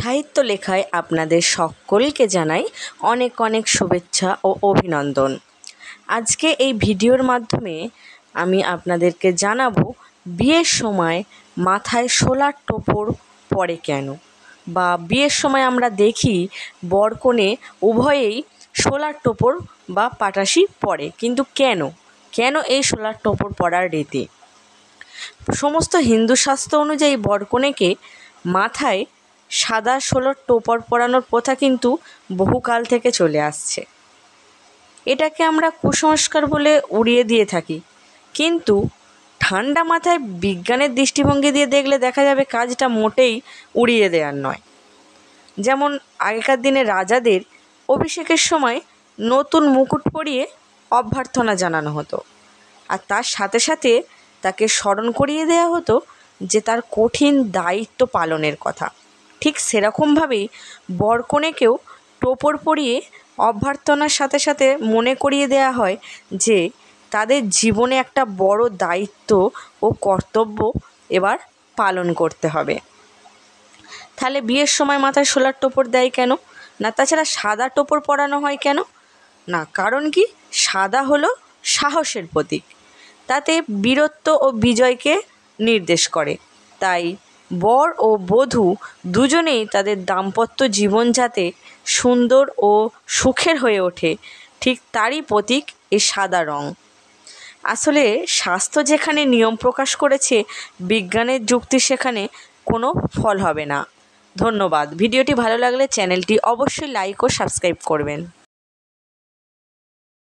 সাহিত্য লেখায় আপনাদের সকলকে জানাই অনেক অনেক শুভেচ্ছা ও অভিনন্দন। আজকে এই ভিডিওর মাধ্যমে আমি আপনাদেরকে জানাবো বিয়ের সময় মাথায় শোলার টোপর পড়ে কেন, বা বিয়ের সময় আমরা দেখি বর কনে উভয়েই শোলার টোপর বা পাটাশি পরে, কিন্তু কেন এই শোলার টোপর পরার রীতি। সমস্ত হিন্দু শাস্ত্র অনুযায়ী বর কনেকে মাথায় সাদা শোলার টোপর পরানোর প্রথা কিন্তু বহুকাল থেকে চলে আসছে। এটাকে আমরা কুসংস্কার বলে উড়িয়ে দিয়ে থাকি, কিন্তু ঠান্ডা মাথায় বিজ্ঞানের দৃষ্টিভঙ্গি দিয়ে দেখলে দেখা যাবে কাজটা মোটেই উড়িয়ে দেওয়ার নয়। যেমন আগেকার দিনে রাজাদের অভিষেকের সময় নতুন মুকুট পরিয়ে অভ্যর্থনা জানানো হতো, আর তার সাথে সাথে তাকে স্মরণ করিয়ে দেওয়া হতো যে তার কঠিন দায়িত্ব পালনের কথা। ঠিক সেরকমভাবেই বর কনেকেও টোপর পরিয়ে অভ্যর্থনার সাথে সাথে মনে করিয়ে দেওয়া হয় যে তাদের জীবনে একটা বড় দায়িত্ব ও কর্তব্য এবার পালন করতে হবে। তাহলে বিয়ের সময় মাথায় শোলার টোপর দেয় কেন না? তাছাড়া সাদা টোপর পরানো হয় কেন না? কারণ কি, সাদা হলো সাহসের প্রতীক, তাতে বীরত্ব ও বিজয়কে নির্দেশ করে। তাই বর ও বধূ দুজনেই তাদের দাম্পত্য জীবন যাতে সুন্দর ও সুখের হয়ে ওঠে, ঠিক তারই প্রতীক এই সাদা রঙ। আসলে শাস্ত্র যেখানে নিয়ম প্রকাশ করেছে, বিজ্ঞানের যুক্তি সেখানে কোনো ফল হবে না। ধন্যবাদ। ভিডিওটি ভালো লাগলে চ্যানেলটি অবশ্যই লাইক ও সাবস্ক্রাইব করবেন।